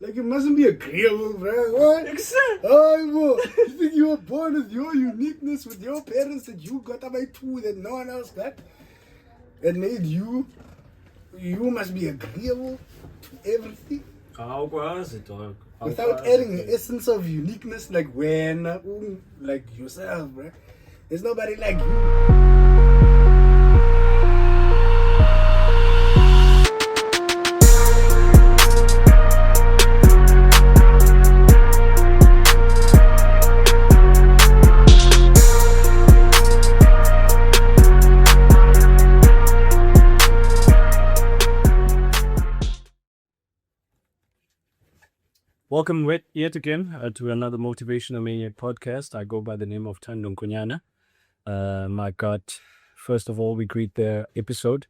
Like, you mustn't be agreeable, bro. What? Exactly. Oh, bro. You think you were born with your uniqueness, with your parents that you got by two that no one else got? That made you must be agreeable to everything. How was it, dog? Without adding the essence of uniqueness, like when, like yourself, bro. There's nobody like you. Welcome yet again to another Motivational Maniac podcast. I go by the name of Thando Nkonyana. My God, first of all, we greet the episode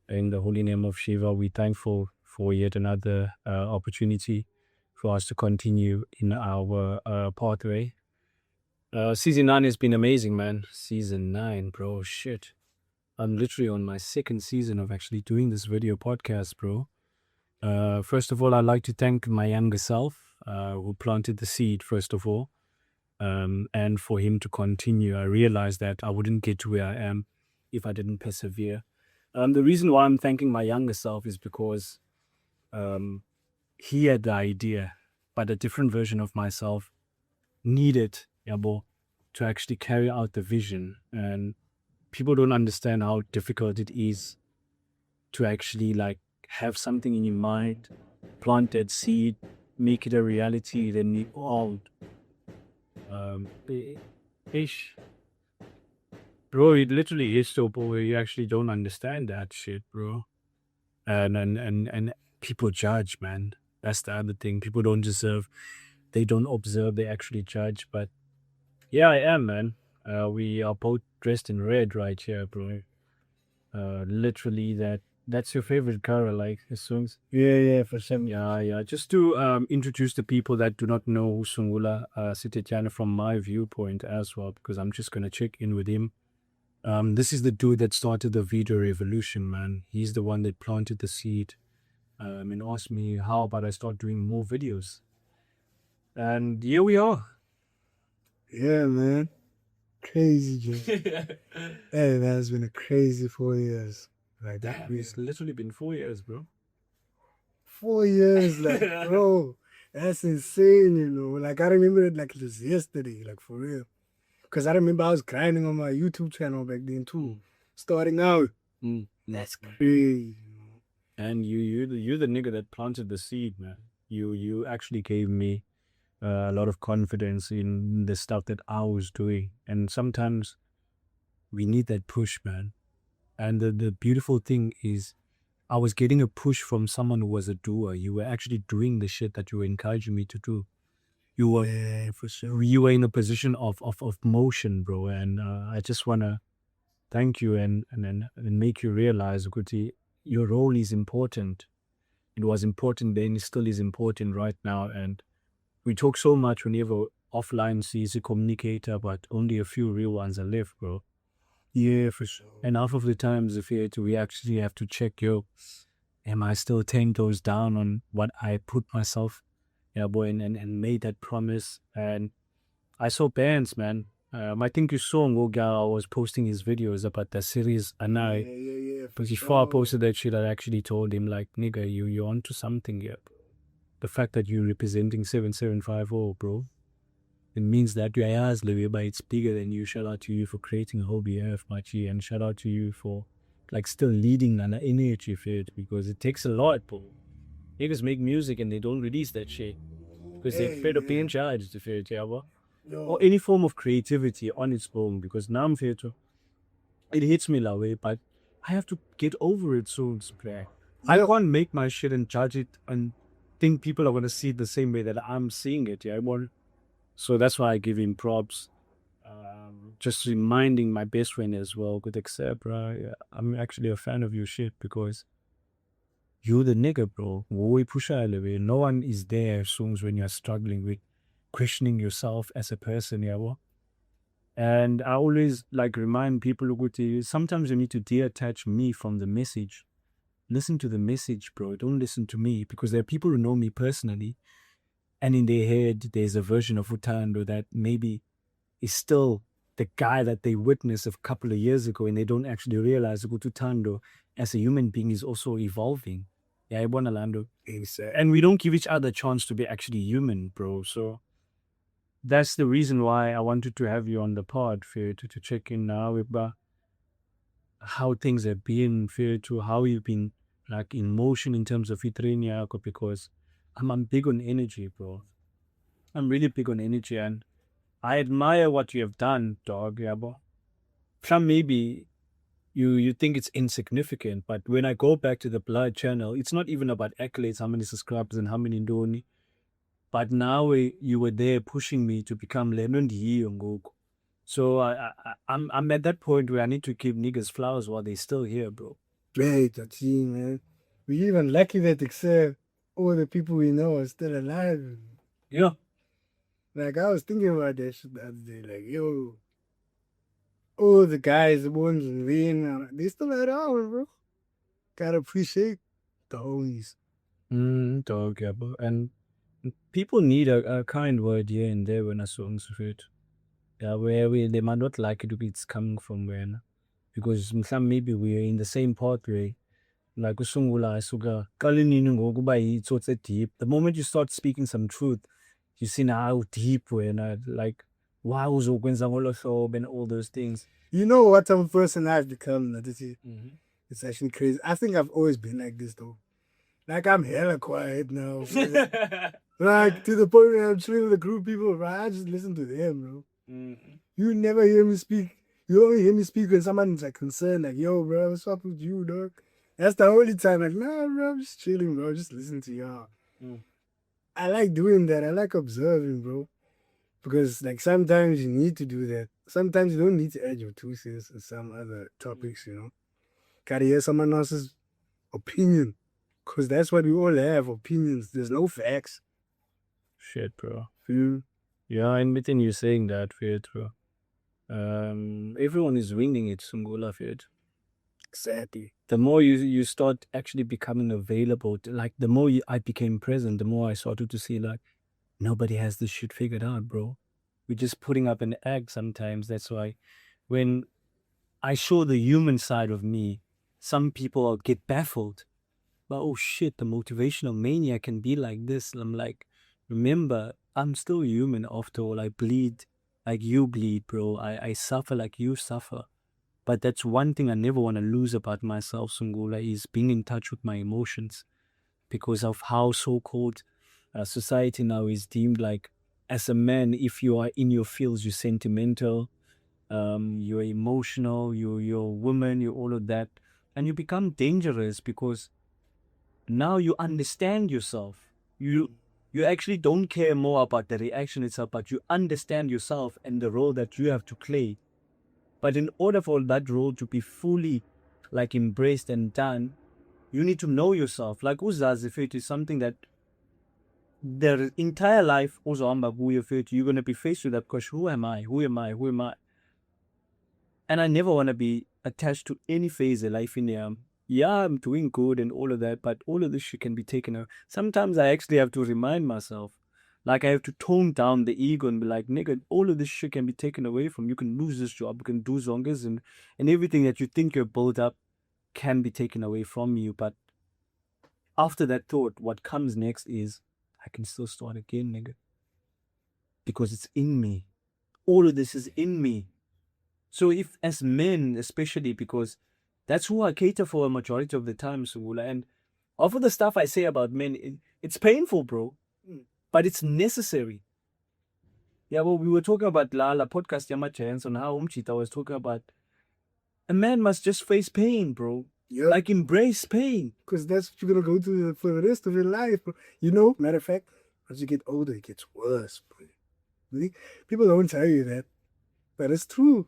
in the holy name of Shiva. We're thankful for yet another opportunity for us to continue in our pathway. Season 9 has been amazing, man. Season 9, bro, shit. I'm literally on my second season of actually doing this video podcast, bro. First of all, I'd like to thank my younger self who planted the seed, first of all, and for him to continue. I realized that I wouldn't get to where I am if I didn't persevere. The reason why I'm thanking my younger self is because he had the idea, but a different version of myself needed to actually carry out the vision. And people don't understand how difficult it is to actually have something in your mind, plant that seed, make it a reality, then you all ish. Bro, it literally is so where you actually don't understand that shit, bro. And people judge, man. That's the other thing. People don't they don't observe, they actually judge. But yeah, I am, man. We are both dressed in red right here, bro. Literally that's your favorite color, like the songs. Yeah, for sure. Yeah. Just to introduce the people that do not know Sungula Sitetyana from my viewpoint as well, because I'm just gonna check in with him. This is the dude that started the video revolution, man. He's the one that planted the seed and asked me how about I start doing more videos. And here we are. Yeah, man. Crazy, Joe. Hey, man, it's been a crazy 4 years. Like that. It's literally been 4 years, bro. 4 years, like, bro. That's insane, you know. Like, I remember it like it was yesterday, like, for real. Because I remember I was grinding on my YouTube channel back then, too. Starting out. That's crazy. And you're the nigga that planted the seed, man. You actually gave me a lot of confidence in the stuff that I was doing. And sometimes we need that push, man. And the beautiful thing is I was getting a push from someone who was a doer. You were actually doing the shit that you were encouraging me to do. You were, for sure. You were in a position of motion, bro. And I just want to thank you and make you realize, Guti, your role is important. It was important then, it still is important right now. And we talk so much whenever offline sees a communicator, but only a few real ones are left, bro. Yeah, for sure. And half of the times, we actually have to check, am I still 10 toes down on what I put myself, and made that promise. And I saw bands, man. I think you saw Ngoga was posting his videos about the series, and Yeah. But before I posted that shit, I actually told him, like, nigga, you're onto something here. The fact that you're representing 7750, bro, it means that you are as but it's bigger than you. Shout out to you for creating a whole BF, Machi, and shout out to you for still leading an energy fit, because it takes a lot, bro. Niggas make music and they don't release that shit because they're afraid of being charged if it, or any form of creativity on its own, because now I'm here to, it hits me that way, but I have to get over it soon. I can't make my shit and judge it and think people are going to see it the same way that I'm seeing it. So that's why I give him props. Just reminding my best friend as well, good accept, bro. I'm actually a fan of your shit because you're the nigga, bro. No one is there soon when you're struggling with questioning yourself as a person, And I always remind people, sometimes you need to detach me from the message listen to the message, bro. Don't listen to me, because there are people who know me personally, and in their head, there's a version of Thando that maybe is still the guy that they witnessed a couple of years ago, and they don't actually realize that Thando as a human being is also evolving. Yeah, I want Lando. And we don't give each other a chance to be actually human, bro. So that's the reason why I wanted to have you on the pod, Fear, to check in now about how things have been, Fear, to how you've been like in motion in terms of Fitrenia, because I'm big on energy, bro. I'm really big on energy, and I admire what you have done, dog. Yeah, but some maybe you think it's insignificant, but when I go back to the Blood channel, it's not even about accolades, how many subscribers and how many ndoni. But now you were there pushing me to become Lennon Ngoku. So I'm at that point where I need to give niggas flowers while they're still here, bro. Great, that's it, man. We even lucky that except all the people we know are still alive. Yeah. Like I was thinking about that shit the other day. Like, yo, all the guys, the ones in Vienna, they still around, bro. Gotta appreciate the homies. Dog, yeah, bro. And people need a kind word here and there when a song's fit. Yeah, where they might not like it if it's coming from when. Because maybe we're in the same pathway. Like usungula isuka qalinini ngokuba yitsotse deep. The moment you start speaking some truth, you see now how deep wena, like why uzokwenza ngolo hlobo and all those things. You know what type of person I've become, Naditi? Mm-hmm. It's actually crazy. I think I've always been like this though. Like I'm hella quiet now. Like to the point where I'm chilling with a group of people, right? I just listen to them, bro. Mm-hmm. You never hear me speak. You only hear me speak when someone's like concerned, like, yo, bro, what's up with you, dog? That's the only time, like, nah, bro, I'm just chilling, bro. Just listen to y'all. I like doing that. I like observing, bro. Because like sometimes you need to do that. Sometimes you don't need to add your two cents in some other topics, you know. Gotta hear someone else's opinion. Because that's what we all have, opinions. There's no facts. Shit, bro. Feel? Yeah, and within you saying that, fit, bro. Everyone is winging it, Sungula, fit. Exactly. The more you start actually becoming available, like the more I became present, the more I started to see like nobody has this shit figured out, bro. We're just putting up an act sometimes. That's why when I show the human side of me, some people get baffled. But oh shit, the motivational maniac can be like this. And I'm like, remember, I'm still human after all. I bleed like you bleed, bro. I suffer like you suffer. But that's one thing I never want to lose about myself, Sungula, is being in touch with my emotions, because of how so-called society now is deemed like, as a man, if you are in your fields, you're sentimental, you're emotional, you're a woman, you're all of that. And you become dangerous because now you understand yourself. You actually don't care more about the reaction itself, but you understand yourself and the role that you have to play. But in order for that role to be fully like embraced and done, you need to know yourself. Like uzazi fit is something that their entire life uzohamba kuyo fit, you're gonna be faced with that question, who am I? Who am I? Who am I? And I never wanna be attached to any phase of life in there. Yeah, I'm doing good and all of that, but all of this shit can be taken out. Sometimes I actually have to remind myself. Like I have to tone down the ego and be like, nigga, all of this shit can be taken away from you. You can lose this job, you can do zongas, and everything that you think you're built up can be taken away from you. But after that thought, what comes next is I can still start again, nigga. Because it's in me. All of this is in me. So if as men, especially because that's who I cater for a majority of the time, Sungula. And of the stuff I say about men, it's painful, bro. But it's necessary. Yeah, well, we were talking about Lala podcast Yamachans on how Umchita was talking about a man must just face pain, bro. Yep. Like embrace pain. Because that's what you're going to go through for the rest of your life, bro. You know, matter of fact, as you get older, it gets worse, bro. Really? People don't tell you that. But it's true.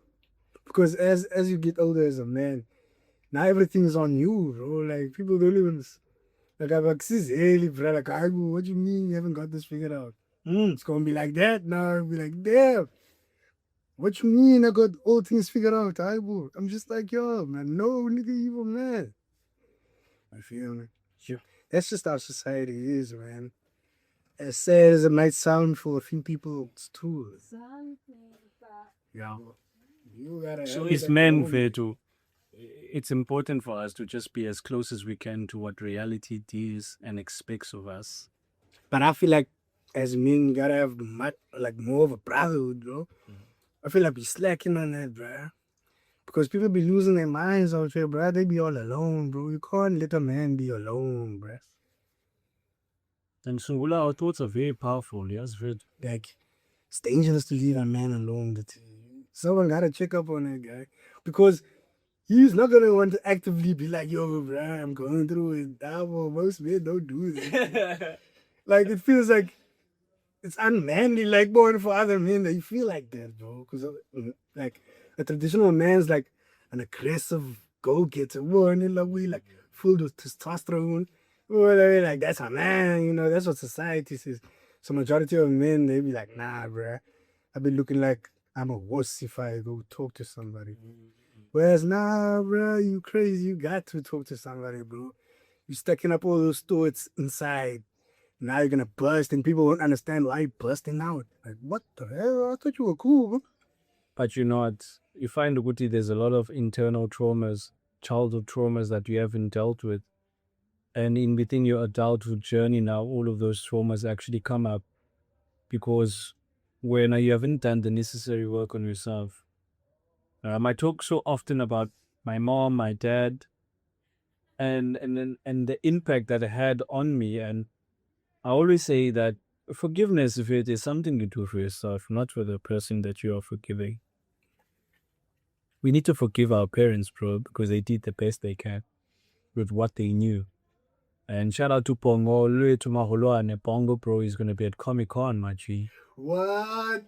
Because as you get older as a man, now everything's on you, bro. Like, people don't even... Like, I'm like, bro. Like, what do you mean you haven't got this figured out? It's going to be like that now. I'll be like, damn. What you mean I got all things figured out? I'm just like, yo, man, no, nigga, evil man. You feel me? Sure. That's just how society is, man. As sad as it might sound for a few people, it's true. Yeah. You gotta So have it it's at the meant moment. to. It's important for us to just be as close as we can to what reality is and expects of us. But I feel like as men, you gotta have like more of a brotherhood, bro. I feel like we slacking on that, bro. Because people be losing their minds out here, bro. They be all alone, bro. You can't let a man be alone, bro. And Sungula, our thoughts are very powerful. Yes, very. Like, it's dangerous to leave a man alone. Someone gotta check up on that guy. Because he's not gonna want to actively be like, yo, bro, I'm going through it. Most men don't do that. Like, it feels like it's unmanly, like, born for other men that you feel like that, bro. Because, like, a traditional man's like an aggressive go getter, one in a way, like, filled with testosterone. Well, I mean, like, that's a man, you know, that's what society says. So, majority of men, they be like, nah, bro. I be looking like I'm a wuss if I go talk to somebody. Whereas, nah, bro, you crazy. You got to talk to somebody, bro. You stacking up all those thoughts inside. Now you're gonna bust, and people won't understand why you're busting out. Like, what the hell? I thought you were cool, bro. But you know what? You find, Guti, there's a lot of internal traumas, childhood traumas that you haven't dealt with. And in within your adulthood journey now, all of those traumas actually come up because when you haven't done the necessary work on yourself. I talk so often about my mom, my dad, and the impact that it had on me. And I always say that forgiveness, if it is something you do for yourself, not for the person that you are forgiving. We need to forgive our parents, bro, because they did the best they can with what they knew. And shout out to Pongo, to Maholoane. Pongo, bro, is going to be at Comic Con, Machi. What?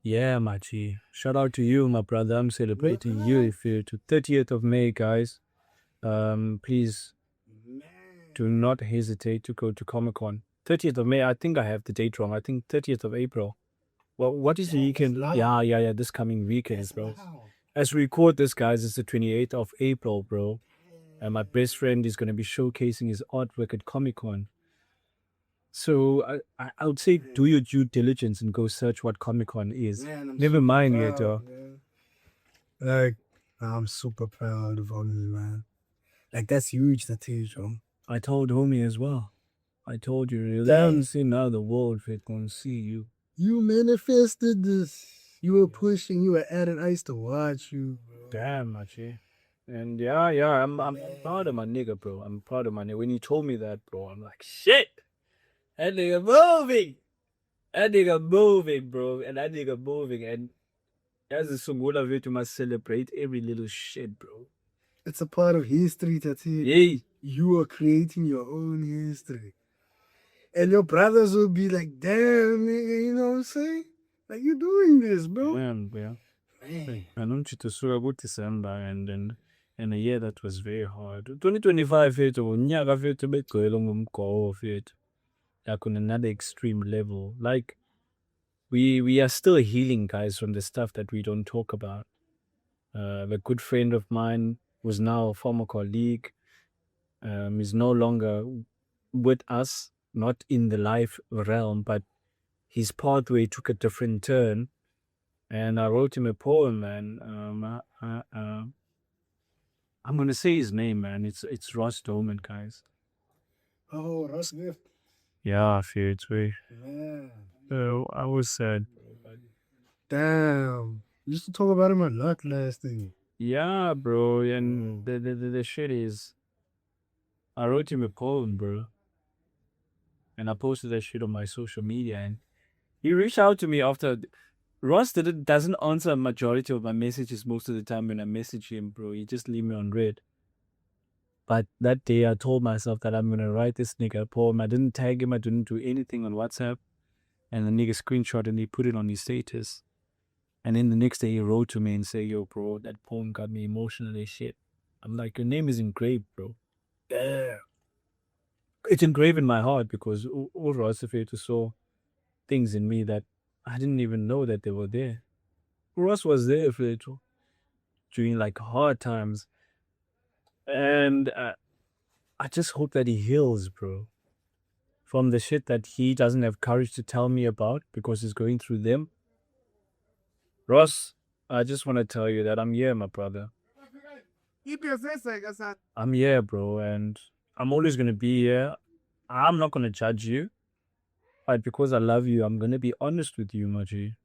Yeah, Machi. Shout out to you, my brother. I'm celebrating you if you're to 30th of May, guys. Please do not hesitate to go to Comic Con. 30th of May, I think I have the date wrong. I think 30th of April. Well, what is the weekend? Yeah, this coming weekend, bro. As we record this, guys, it's the 28th of April, bro. And my best friend is going to be showcasing his artwork at Comic Con. So I would say do your due diligence and go search what Comic Con is. Man, Never mind yet, Like, I'm super proud of homie, man. Like, that's huge, that is, bro. I told homie as well. I told you, you Dang. don't see now the world if it gonna see you. You manifested this. You were pushing, you were adding. I used to watch you, bro. Damn, Machi. And yeah, I'm proud of my nigga, bro. I'm proud of my nigga. When he told me that, bro, I'm like, shit. That nigga moving. That nigga moving, bro. And that nigga moving. And as a Sungula way to must celebrate every little shit, bro. It's a part of history, that's it. Yeah. You are creating your own history. And your brothers will be like, damn, nigga, you know what I'm saying? Like, you doing this, bro. Man, yeah. Man. I don't you to sure about December and a year that was very hard. 2025 it unyaka fethu begcwele ngumgomo fethu. Like on another extreme level. Like we are still healing, guys, from the stuff that we don't talk about. A good friend of mine was now a former colleague, is no longer with us, not in the life realm, but his pathway took a different turn. And I wrote him a poem, man. I'm gonna say his name, man. It's Ross Doman, guys. Oh, Ross Gift. Yeah, I feel it's way. Man. I was sad. Damn. We used to talk about him a lot last thing. Yeah, bro. And the shit is, I wrote him a poem, bro. And I posted that shit on my social media. And he reached out to me after. Ross doesn't answer a majority of my messages most of the time when I message him, bro. He just leave me on read. But that day I told myself that I'm gonna write this nigga a poem. I didn't tag him, I didn't do anything on WhatsApp. And the nigga screenshot and he put it on his status. And then the next day he wrote to me and say, yo, bro, that poem got me emotionally shit. I'm like, your name is engraved, bro. Damn. It's engraved in my heart because all Ross saw things in me that I didn't even know that they were there. Ross was there for it during like hard times. And I just hope that he heals, bro. From the shit that he doesn't have courage to tell me about because he's going through them. Ross, I just want to tell you that I'm here, my brother. I'm here, bro, and I'm always going to be here. I'm not going to judge you, but because I love you, I'm going to be honest with you, Maji.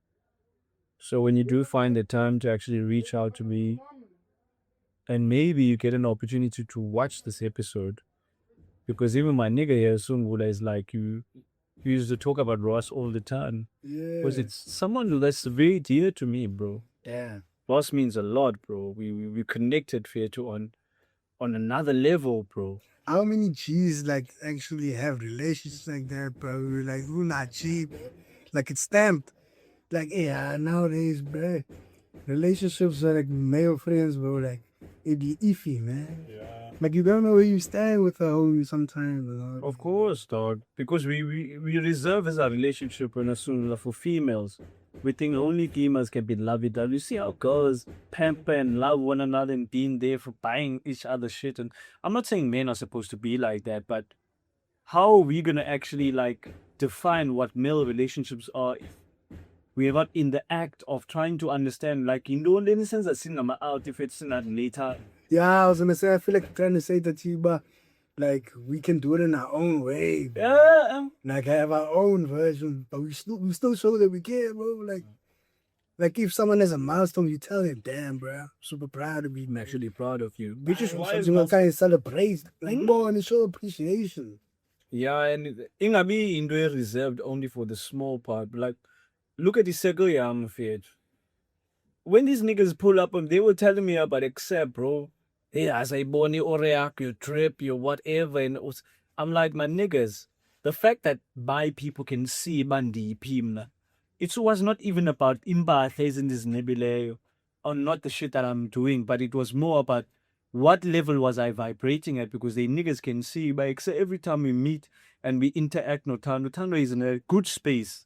So when you do find the time to actually reach out to me, and maybe you get an opportunity to watch this episode, because even my nigga here, Sungula, is like, you used to talk about Ross all the time. Yeah. Because it's someone that's very dear to me, bro. Yeah. Ross means a lot, bro. We connected to on another level, bro. How many G's like actually have relationships like that, bro? We're like, we're not G, bro. Like it's stamped. Like, yeah, nowadays, bro, relationships are like male friends, bro. Like, it be iffy, man. Yeah. Like, you don't know where you stand with a homie sometimes. You know? Of course, dog. Because we reserve as our relationship in a for females. We think only females can be lovey-dovey. You see how girls pamper and love one another and being there for buying each other shit. And I'm not saying men are supposed to be like that, but how are we gonna actually like define what male relationships are if we are not in the act of trying to understand, like, in the sense that cinema out if it's not later. Yeah, I was gonna say, I feel like I'm trying to say that to you, but like we can do it in our own way, bro. Yeah. Like have our own version, but we still show that we care, bro. Like if someone has a milestone, you tell them, damn, bro, super proud of you. I'm actually proud of you. We just want to kind of celebrate, like more and show appreciation. Yeah, and ingabi into reserved only for the small part. Like, look at the circle yam feed. When these niggas pull up and they were telling me about accept, bro. Hey, as I born you oreak, your trip, your whatever, and I'm like, my niggas, the fact that my people can see Bandi Pimna, it was not even about imbathes in this nebulae or not the shit that I'm doing, but it was more about what level was I vibrating at, because the niggas can see. But except every time we meet and we interact, Thando is in a good space,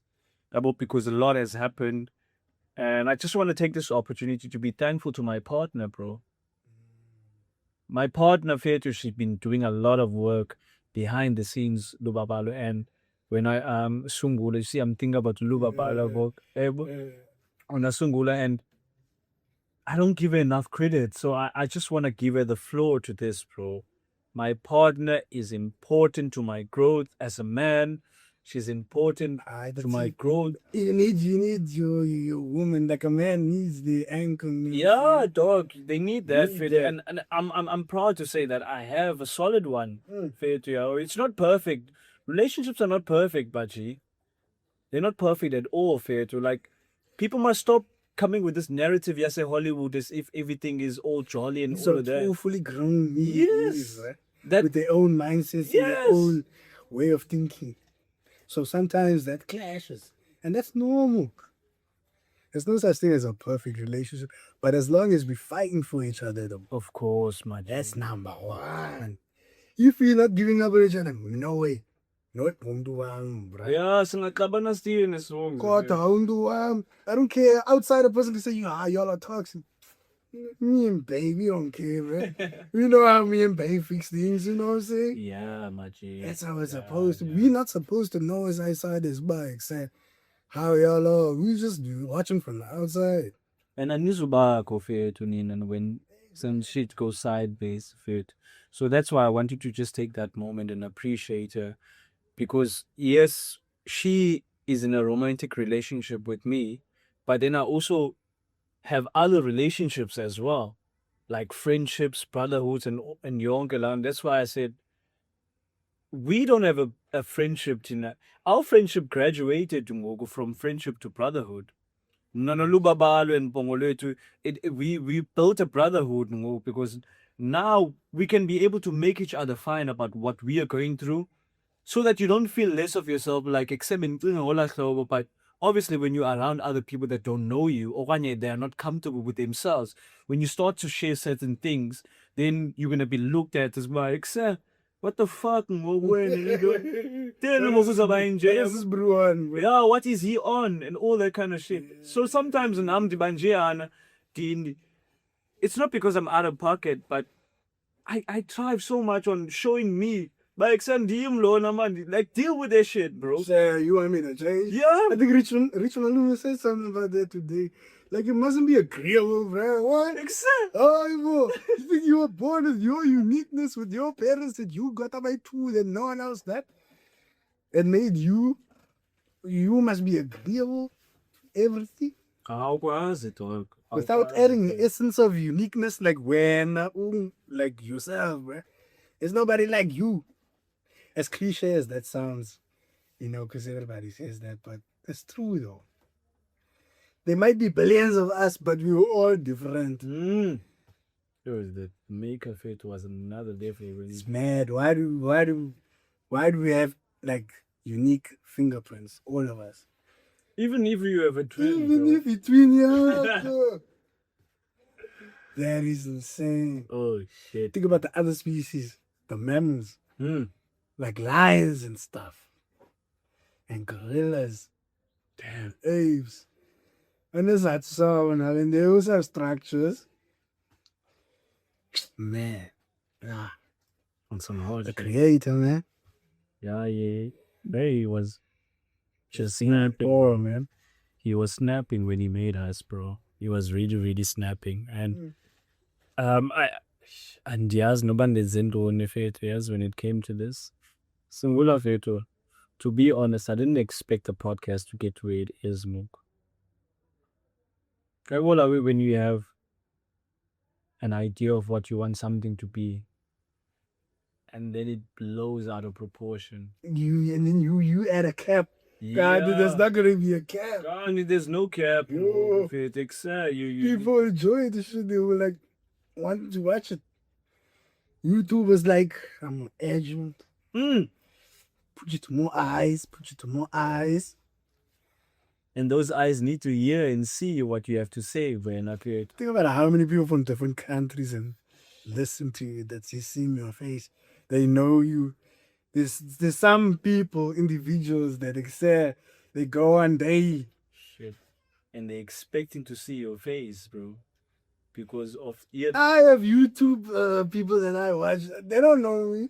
because a lot has happened. And I just want to take this opportunity to be thankful to my partner, bro. My partner, Fetu, she's been doing a lot of work behind the scenes, Lubabalo. And when I Sungula, you see, I'm thinking about Lubabalo work on a Sungula, and I don't give her enough credit. So I just want to give her the floor to this, bro. My partner is important to my growth as a man. She's important to my growth. You need your woman, like a man needs the anchor. Yeah, dog. They need that. And I'm proud to say that I have a solid one. Fair to you. It's not perfect. Relationships are not perfect, Baji. They're not perfect at all, fair to. Like, people must stop coming with this narrative, yes, Hollywood, as if everything is all jolly and all of that. So fully grown yes. Right? That, with their own mindsets and their own way of thinking. So sometimes that clashes. And that's normal. There's no such thing as a perfect relationship. But as long as we're fighting for each other, though. Of course, man. That's number one. If you're not giving up on each other, no way. Not bro. Yeah, singakabana still in the song. I don't care. Outside a person can say, y'all are toxic. Me and Babe, we don't care, bro. You know how me and Babe fix things, you know what I'm saying? Yeah, Maji. That's how it's supposed to be. We're not supposed to know what's outside this bike, saying how y'all are. We just watching from the outside. And I knew Zuba fair to and when some shit goes sideways, fit. So that's why I wanted to just take that moment and appreciate her. Because yes, she is in a romantic relationship with me, but then I also have other relationships as well, like friendships, brotherhoods, and Yonkelan. That's why I said we don't have a friendship. Our friendship graduated from friendship to brotherhood. We built a brotherhood because now we can be able to make each other fine about what we are going through, so that you don't feel less of yourself, like but obviously when you're around other people that don't know you, or they are not comfortable with themselves, when you start to share certain things, then you're going to be looked at as like, what the fuck? Yeah, what is he on? And all that kind of shit. So sometimes it's not because I'm out of pocket, but I thrive so much on showing me. By extending loan, man, like deal with that shit, bro. So you want me to change? Yeah. I think Richmond Lewis said something about that today. Like it mustn't be agreeable, bro. What? Exactly. Oh, you think you were born with your uniqueness with your parents that you got up by two that no one else that? It made you. You must be agreeable to everything. How was it, dog? Without adding the essence of uniqueness, like when, like yourself, bro. There's nobody like you. As cliche as that sounds, because everybody says that, but it's true though. There might be billions of us, but we were all different. The makeup fit was another level. It's mad. Why do we have like unique fingerprints, all of us? Even if you have a twin, Even bro. if it's twin, yeah. That is insane. Oh shit. Think about the other species, the mammals, Hmm. like lions and stuff, and gorillas, Damn. apes. And it's that so, and I mean, they also have structures. Man, On some hard the shit. creator, man. Yeah. He was just snapping. Oh, man. He was snapping when he made us, bro. He was really, really snapping. And and yes, nobody when it came to this. Sungula Sitetyana. To be honest, I didn't expect the podcast to get where it is, Mook. Like, what are we when you have an idea of what you want something to be, and then it blows out of proportion? And then you add a cap. God, there's not gonna be a cap. God, there's no cap. Yo. People enjoy the shit. They were like wanting to watch it. YouTube was like, I'm gonna add you. Put you to more eyes. Put you to more eyes. And those eyes need to hear and see what you have to say when I appear. Think about how many people from different countries and listen to you, that you see in your face. They know you. There's some people, individuals that excel. They go on day. Shit. And they're expecting to see your face, bro. Because of I have YouTube people that I watch. They don't know me.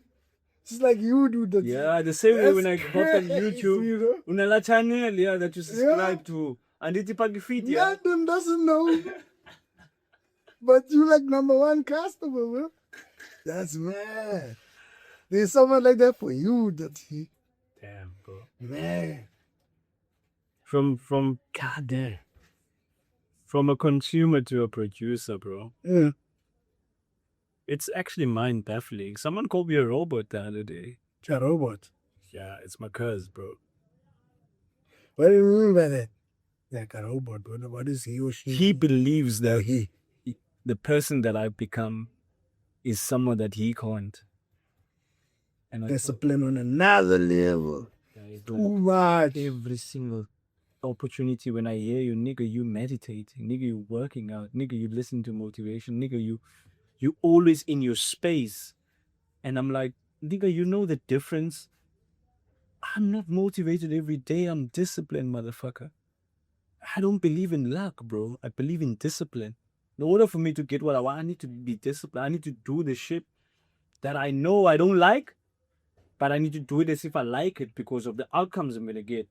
It's like you do that. Yeah, the same way when I hop on crazy, YouTube. you know? Unala channel, yeah, that you subscribe to. And it's pag feed, yeah. None of them doesn't know. But you like number one customer, bro. That's mad. There's someone like that for you. Damn, bro. Man. From God damn. From a consumer to a producer, bro. Yeah. It's actually mind baffling. Someone called me a robot the other day. A robot. Yeah, it's my cuz, bro. What do you mean by that? Like a robot, bro. What is he or she? He believes that the person that I've become is someone that he can't. And discipline on another level. Too much. Every single opportunity when I hear you, nigga, you meditating, nigga, you working out, nigga, you listen to motivation, nigga, you always in your space. And I'm like, nigga, you know the difference? I'm not motivated every day. I'm disciplined, motherfucker. I don't believe in luck, bro. I believe in discipline. In order for me to get what I want, I need to be disciplined. I need to do the shit that I know I don't like, but I need to do it as if I like it because of the outcomes I'm going to get.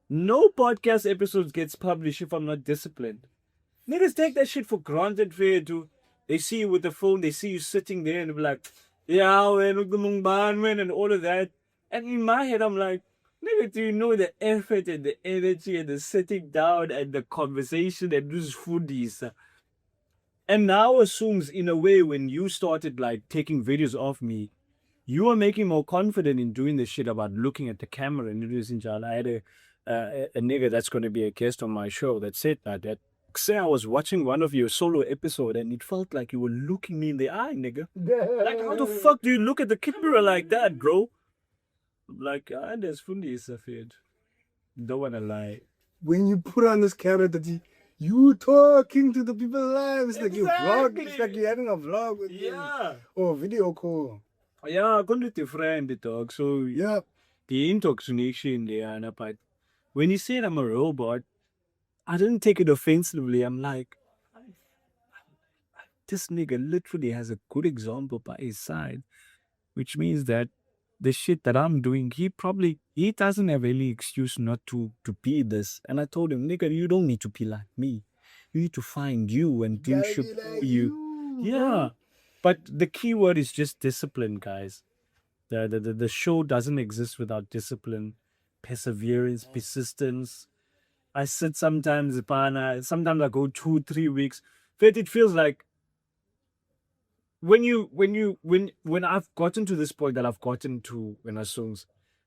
No podcast episodes gets published if I'm not disciplined. Niggas take that shit for granted, fair dude. They see you with the phone, they see you sitting there and they're like, yeah, man, and all of that. And in my head, I'm like, nigga, do you know the effort and the energy and the sitting down and the conversation and those foodies? And now assumes in a way when you started like taking videos of me, you are making more confident in doing the shit about looking at the camera and introducing Jala. I had a nigga that's going to be a guest on my show that said that say I was watching one of your solo episode and it felt like you were looking me in the eye, nigga. Like, how the fuck do you look at the camera like that, bro? Like, there's funny stuff here. Don't wanna lie. When you put on this camera that you talking to the people live, it's like you're vlogging. It's like you're having a vlog with them. Or video call. Yeah, I couldn't different dog. So yeah, the intoxication there, but when he said I'm a robot, I didn't take it offensively. I'm like, this nigga literally has a good example by his side, which means that the shit that I'm doing, he doesn't have any excuse not to be this. And I told him, nigga, you don't need to be like me. You need to find you and do Gotta shit be for like you. Yeah. bro. But the key word is just discipline, guys. The show doesn't exist without discipline, perseverance, persistence. I sit sometimes, sometimes I go 2-3 weeks. But it feels like when I've gotten to this point that I've gotten to when I songs,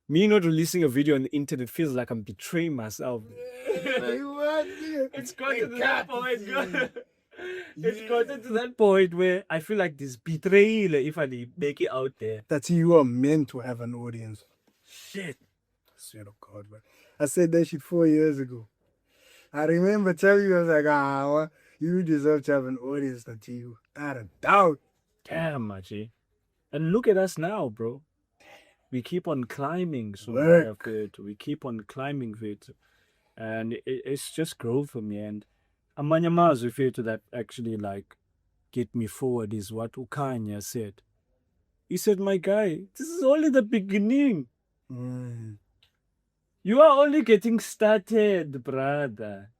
me not releasing a video on the internet feels like I'm betraying myself. Like what? It's gotten to that point. It's gotten to that point where I feel like this betrayal if I make it out there. That you are meant to have an audience. Shit. I swear to God, man. I said that shit 4 years ago. I remember telling you, I was like, you deserve to have an audience, that you. Without a doubt. Damn, Machi. And look at us now, bro. We keep on climbing. We keep on climbing it. And it's just growth for me. And amanye amazwi fethu that actually like get me forward is what Ukanya said. He said, my guy, this is only the beginning. You are only getting started, brother.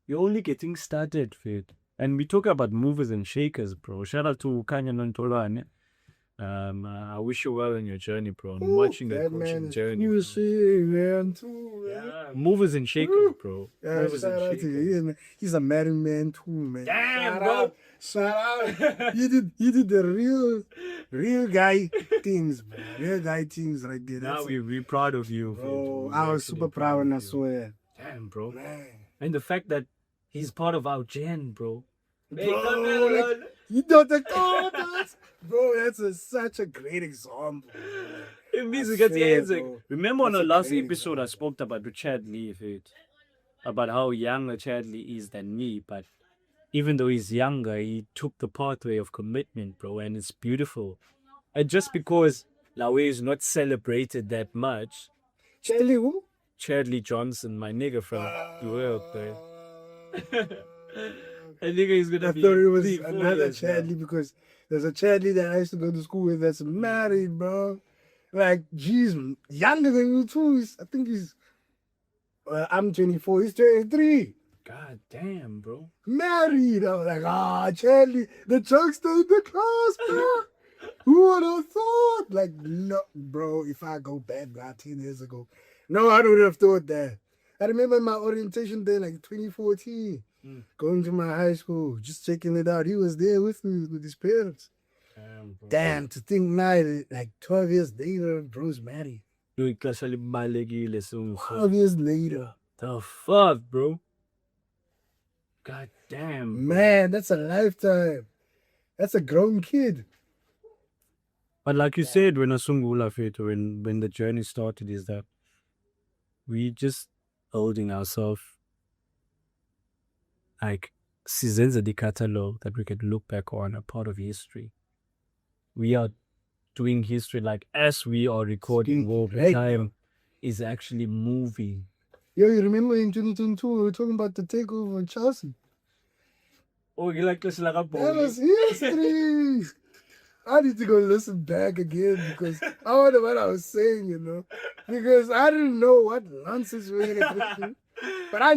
You're only getting started, Fit. And we talk about movers and shakers, bro. Shout out to Ukanya Nontolwane. I wish you well in your journey, bro. I'm watching the coaching journey. You see, man, too, man. Yeah, movers and shakers, bro. Yeah, Movers shout and out to you. shakers. He's a married man too, man. Damn, Shout bro. out. Shout out. You did the real guy things, man. Real guy things right there. Now we're proud of you, bro. Fit. I was super proud when I saw that. Damn, bro. Man. And the fact that he's part of our gen, bro. Bro, like, you know the comments, bro. That's such a great example. It means we get the answer. Remember on the last great episode, I spoke about Chad Lee, about how younger Chad Lee is than me, but even though he's younger, he took the pathway of commitment, bro, and it's beautiful. And just because Lawe is not celebrated that much, Chad Lee who? Chad Lee Johnson, my nigga from the world, man. I think he's gonna be. I thought it was another Chadley because there's a Chadley that I used to go to school with that's married, bro. Like, geez, younger than you too. I think he's. I'm 24. He's 23. God damn, bro. Married. I was like, Chadley, the jokester in the class, bro. Who would have thought? Like, no, bro. If I go back 10 years ago, no, I would have thought that. I remember my orientation day, like 2014. Going to my high school, just checking it out. He was there with me, with his parents. Damn, to think now, like 12 years later, bro's married. 12 years later. The fuck, bro? God damn. Bro. Man, that's a lifetime. That's a grown kid. But like you said, when when the journey started, is that we just holding ourselves like Sizenza the catalog that we could look back on, a part of history. We are doing history like as we are recording, the time is actually moving. Yo, you remember in 2022 we were talking about the takeover in Chelsea? Oh, you like this like a boy? That was history. I need to go listen back again because I wonder what I was saying, you know, because I didn't know what nonsense we were going to do. But I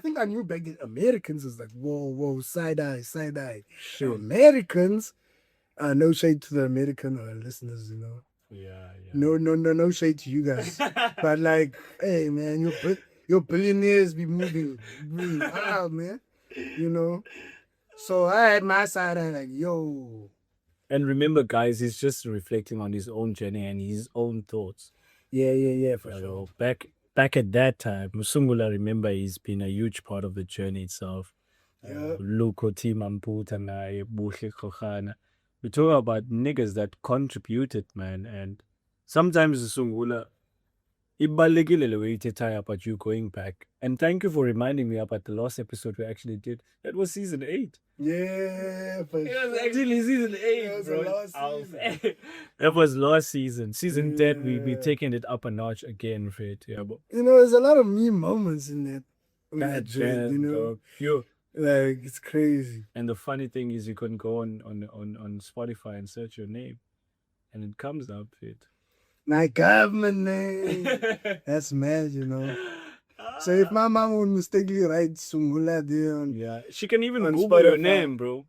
think I knew back then Americans was like, whoa, side-eye. Sure. Americans, no shade to the American listeners, you know. Yeah. No shade to you guys. But like, hey, man, your billionaires be moving really wild, man, you know. So I had my side, I'm like, yo. And remember, guys, he's just reflecting on his own journey and his own thoughts. Yeah, for sure. Back at that time, Sungula, remember, he's been a huge part of the journey itself. Yeah. Luko Timamputa naye, Buhle Kokhana. We talk about niggas that contributed, man. And sometimes Sungula, ibalekile le way you tie about you going back. And thank you for reminding me about the last episode we actually did. That was season 8. Yeah, for It sure. was actually season 8, That was bro. the last season. That was last season. Season 10, we taking it up a notch again, Fred. Yeah, but you know, there's a lot of meme moments in that. God Journey, damn, you know. dog. Yo, Like, it's crazy. And the funny thing is, you can go on Spotify and search your name, and it comes up it. My government name. That's mad, you know. So if my mom would mistakenly write Sungula there on, Yeah, she can even on Google your Spotify. name, bro.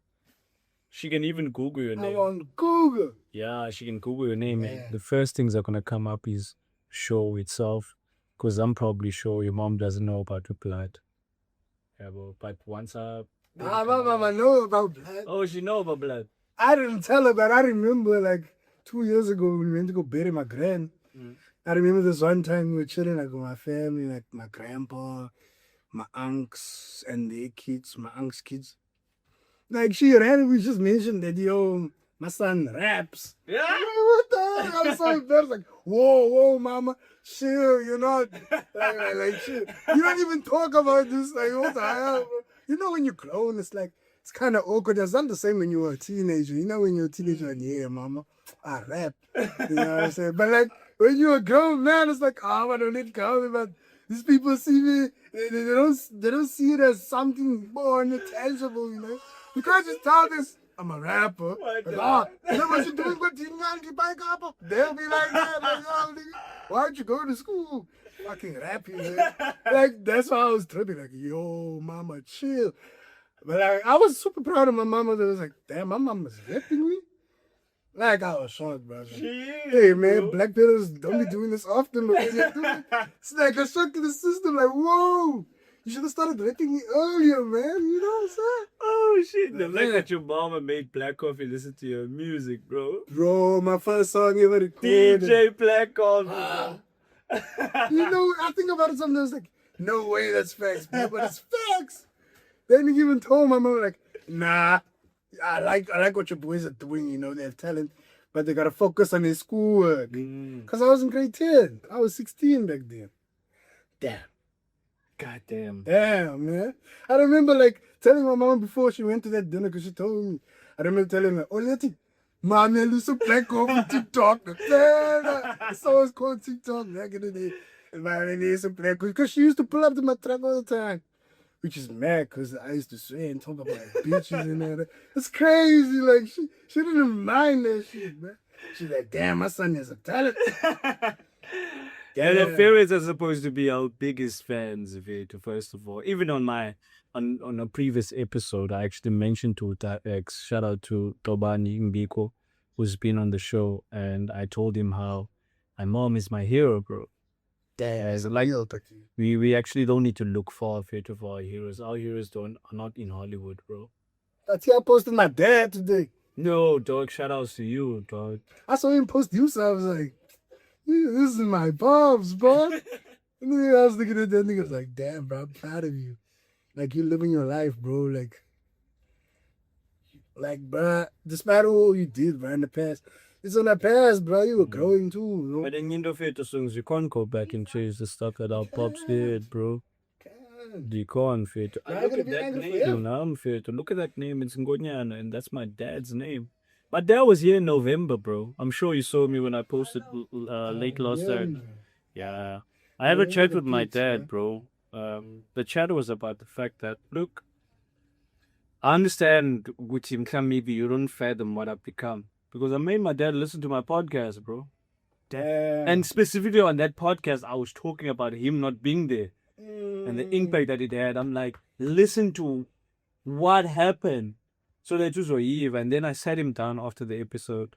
She can even Google your I'm name. on Google. Yeah, she can Google your name. Yeah. And the first things that are gonna come up is show itself, because I'm probably sure your mom doesn't know about the blood. Yeah, but once I My mama know about blood. oh, she know about blood. I didn't tell her, but I remember like 2 years ago when we went to go bury my grand. I remember this one time we were chilling like with my family, like my grandpa, my unks and their kids, my unc's kids. Like she randomly just mentioned that, yo, my son raps. Yeah. I'm like, what the heck? I was so embarrassed. Like, whoa, mama, chill. You're not like chill. You don't even talk about this. Like, what the hell, bro? You know when you're grown, it's like it's kind of awkward. It's not the same when you were a teenager. You know when you're a teenager, like, yeah, mama, I rap. You know what I'm saying? But like when you're a grown man, it's like, oh, I don't need to go. But these people see me. They don't see it as something more tangible. You know, you can't just tell this. I'm a rapper. Like, you know what you're doing with the bike up? They'll be like that. Like, oh, nigga, why'd you go to school? Fucking rapping, man. Like, that's why I was tripping. Like, yo, mama, chill. But like, I was super proud of my mama. That was like, damn, my mama's rapping me. Like, I was shocked, bro. Like, hey, man, bro. Black pillars don't be doing this often, but when you're doing it, it's like a shock to the system. Like, whoa. You should have started rapping me earlier, man. You know what I'm saying? Oh shit! The fact that your mama made Black Coffee listen to your music, bro. Bro, my first song ever recorded. DJ Black Coffee. You know, I think about it sometimes like, no way that's facts, bro, but it's facts. Then he even told my mom like, nah, I like what your boys are doing. You know, they have talent, but they gotta focus on their schoolwork. Cause I was in grade 10. I was 16 back then. Damn. God damn. Damn, man. I remember like telling my mom before she went to that dinner because she told me. I remember telling her, oh, Letty, mommy, I lose some Black over TikTok. I saw us called TikTok back in the day. And my name some Black because she used to pull up to my truck all the time. Which is mad because I used to swear and talk about like, bitches and that. It's crazy. Like, she didn't mind that shit, man. She's like, damn, my son has a talent. Yeah, the parents are supposed to be our biggest fans of it, first of all. Even on a previous episode, I actually mentioned to X, shout out to Tobani Mbiko, who's been on the show, and I told him how my mom is my hero, bro. Damn, like we actually don't need to look far for our heroes. Our heroes are not in Hollywood, bro. That's why I posted my dad today. No, dog, shout outs to you, dog. I saw him post you, so I was like, this is my pops, bro. And then I was looking at that nigga, I was like, damn, bro, I'm proud of you. Like, you're living your life, bro. Like, bro, despite all you did, bro, in the past, it's in the past, bro. You were growing too, you know? But then, songs, you can't go back and change the stuff that our pops did, bro. You can't fit. Look at that name. Look at that name. It's Nkonyana, and that's my dad's name. My dad was here in November, bro. I'm sure you saw me when I posted late last night. Yeah. I had a chat with my dad, bro. The chat was about the fact that, look, I understand with him, maybe you don't fathom what I've become. Because I made my dad listen to my podcast, bro. Damn. And specifically on that podcast, I was talking about him not being there. And the impact that it had. I'm like, listen to what happened. So that was Eve, and then I sat him down after the episode.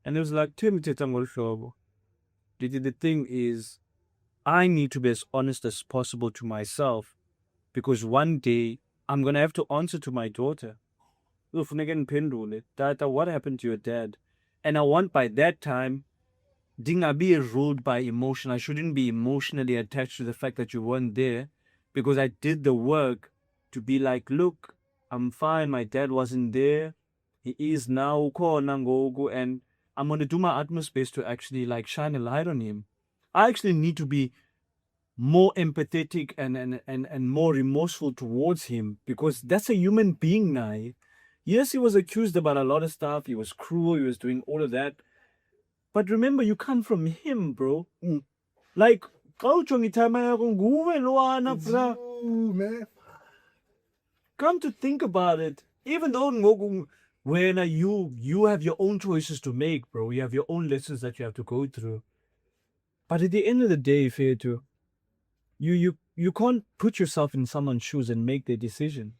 And it was like, the thing is, I need to be as honest as possible to myself. Because one day, I'm going to have to answer to my daughter. What happened to your dad? And I want by that time, didn't I be ruled by emotion? I shouldn't be emotionally attached to the fact that you weren't there. Because I did the work to be like, look, I'm fine. My dad wasn't there. He is now. And I'm going to do my utmost best to actually like shine a light on him. I actually need to be more empathetic and more remorseful towards him because that's a human being now. Yes, he was accused about a lot of stuff. He was cruel. He was doing all of that. But remember, you come from him, bro. Like, man. come to think about it, even though when you have your own choices to make, bro, you have your own lessons that you have to go through. But at the end of the day, Fetu, you can't put yourself in someone's shoes and make their decision.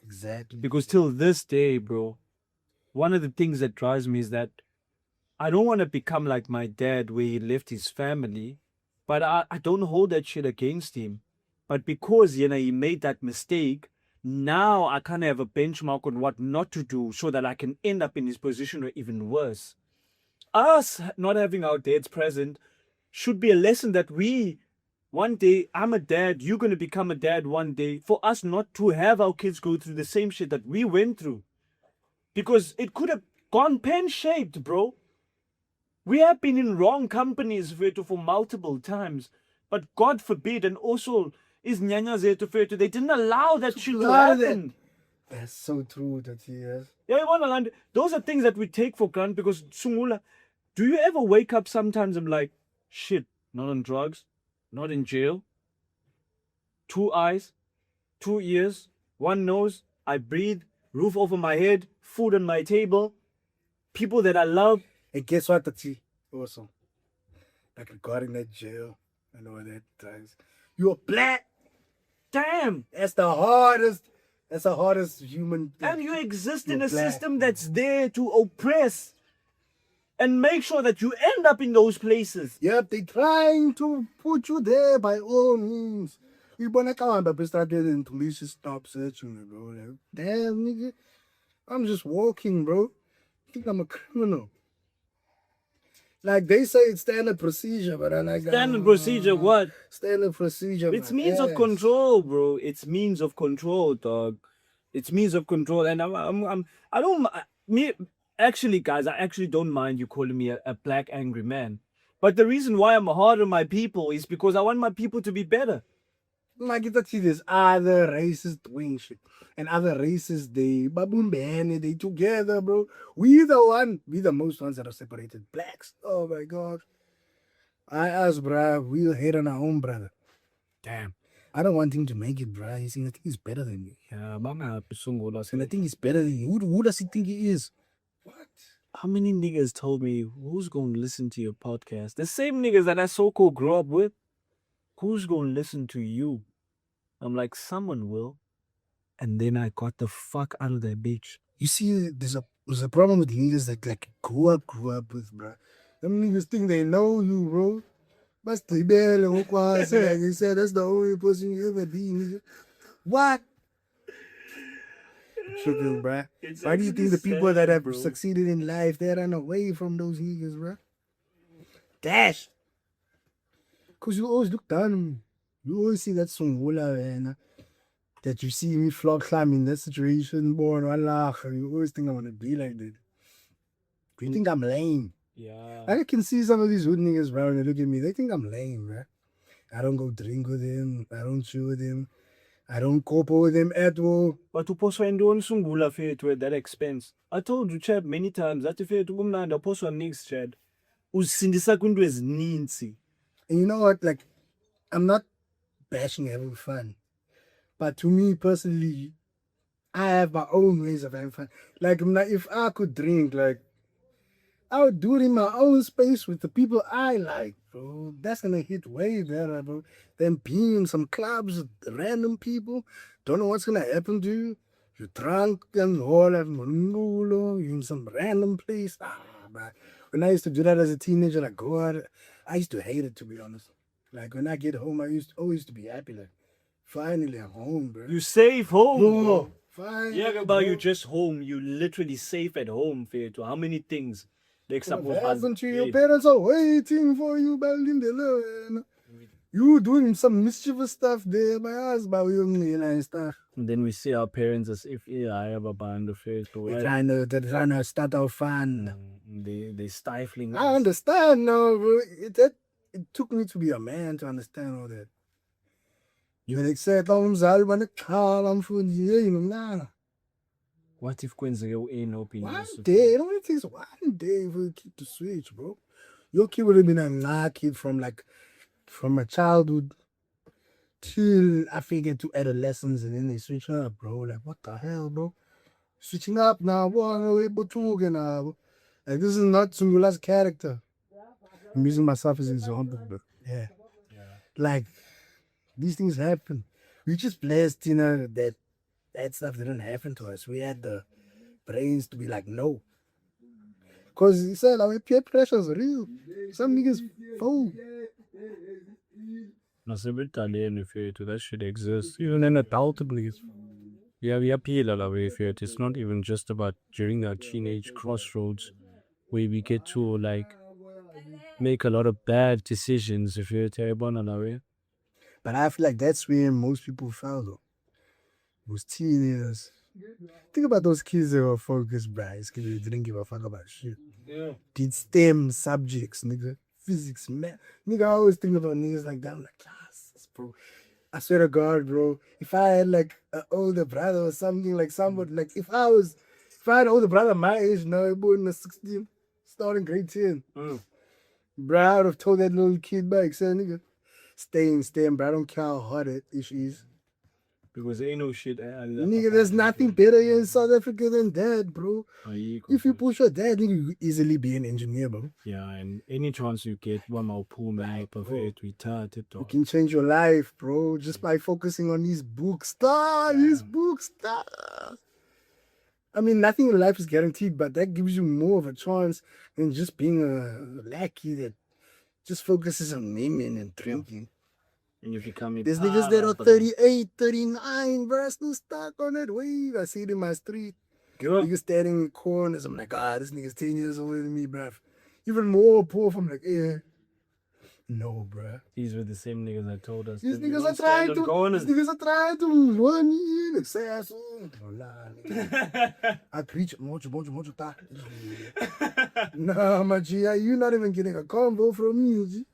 Exactly. Because till this day, bro, one of the things that drives me is that I don't want to become like my dad where he left his family, but I don't hold that shit against him. But because, he made that mistake, now I kind of have a benchmark on what not to do so that I can end up in his position or even worse. Us not having our dads present should be a lesson that one day, I'm a dad, you're going to become a dad one day, for us not to have our kids go through the same shit that we went through. Because it could have gone pen-shaped, bro. We have been in wrong companies for multiple times. But God forbid, and also is Nyanya Zetu, they didn't allow that shit to happen. That's so true, that he has. Yeah, you want to learn. Those are things that we take for granted because, Sungula, do you ever wake up sometimes and like, shit, not on drugs, not in jail, 2 eyes, 2 ears, 1 nose, I breathe, roof over my head, food on my table, people that I love. And guess what, Tati? Also, like regarding that jail and all that things. You're black. Damn. That's the hardest human thing. And you exist in a system that's there to oppress and make sure that you end up in those places. Yep, they're trying to put you there by all means. You wanna come on, but started and police just stop searching me, bro. Like, damn, nigga. I'm just walking, bro. I think I'm a criminal. Like they say it's standard procedure, but I like standard procedure. What? Standard procedure. It's means of control, bro. It's means of control, dog. It's means of control, and I don't me actually, guys. I actually don't mind you calling me a black angry man. But the reason why I'm hard on my people is because I want my people to be better. Like it's actually this other races doing shit. And other races, they babumbane, they together, bro. We the most ones that are separated. Blacks. Oh my god. Us, bruh, we'll hate on our own brother. Damn. I don't want him to make it, bruh. He's saying I think he's better than me. Yeah, and I think he's better than you. Who does he think he is? What? How many niggas told me who's gonna listen to your podcast? The same niggas that I so-called grew up with. Who's gonna listen to you? I'm like, someone will. And then I got the fuck out of that bitch. You see, there's a problem with niggas that like grew up with, bro. Them niggas think they know you, bro. But like you said, that's the only person you ever be, nigga. What? Tripping, bro. Why do you think the people that have succeeded in life, they run away from those niggas, bro? Dash. Because you always look down on me. You always see that Sungula, man. That you see me flog climb in that situation, boy, and you always think I want to be like that. You think I'm lame. Yeah. I can see some of these hood niggas, bro, and they look at me, they think I'm lame, bro. I don't go drink with him. I don't chill with him. I don't cope with him at all. But uposwa ndoni Sungula fethu at that expense. I told you, Chad, many times that fethu kumnandi uposwa nix, Chad. Usindisa kwinto ezininzi. And you know what? Like, I'm not bashing having fun. But to me personally, I have my own ways of having fun. Like, if I could drink, like, I would do it in my own space with the people I like, bro. That's gonna hit way better, bro, than being in some clubs with random people. Don't know what's gonna happen to you. You're drunk and all that, you're in some random place. Bro. When I used to do that as a teenager, like, go out, I used to hate it, to be honest. Like, when I get home, I always to be happy, like, finally I'm home, bro. You safe home, bro. Finally, yeah, about you just home. You literally safe at home, Fetu. How many things? Like your parents are waiting for you, Balindele. You doing some mischievous stuff there, my husband, and stuff. And then we see our parents as if I have a band of faith. They're trying to start our fun. They stifling. I understand now, bro. It took me to be a man to understand all that. You had said, I'm what if kwenzeke u-A one day, it only takes one day for a kid to switch, bro. Your kid would have been a kid from a childhood till I figure to adolescence, and then they switch up, bro. Like, what the hell, bro? Switching up now, bro. Like, this is not Sungula's character. I'm using myself as an example, but yeah. Like, these things happen. We just blessed, that stuff didn't happen to us. We had the brains to be like, no. Because you said, like, peer pressure is real. Some niggas fool. That shit exists. Even in adult beliefs. Yeah, we appeal a lot if it. It's not even just about during that teenage crossroads where we get to like make a lot of bad decisions if you're terrible on a way. But I feel like that's where most people fell, though. Those teenagers. Think about those kids that were focused, bruh. It's because they didn't give a fuck about shit. Yeah. Did STEM subjects, nigga. Physics, math. Nigga, I always think about niggas like that. I'm like, classes, bro. I swear to God, bro. If I had like an older brother or something, like somebody, like if I had an older brother my age now, born in the 16, starting grade 10. Bro, I would have told that little kid back, say, nigga, stay in STEM, bro. I don't care how hard it is. Because ain't no shit. Nigga, there's nothing better here in South Africa than that, bro. If you push your dad, nigga, you could easily be an engineer, bro. Yeah, and any chance you get, one more pull man up of it, retarded. You can change your life, bro, just by focusing on these books. These books. I mean, nothing in life is guaranteed, but that gives you more of a chance than just being a lackey that just focuses on naming and drinking. And if you come in, there's niggas that are 38, 39, bro, still stuck on that wave. I see it in my street. Niggas standing in corners. I'm like, this nigga's 10 years older than me, bro. Even more poor. I'm like, yeah. No, bro. These were the same niggas that told us. These niggas are trying to run in and say, I preach mojo ta. Nah, my G, you're not even getting a convo from me, G.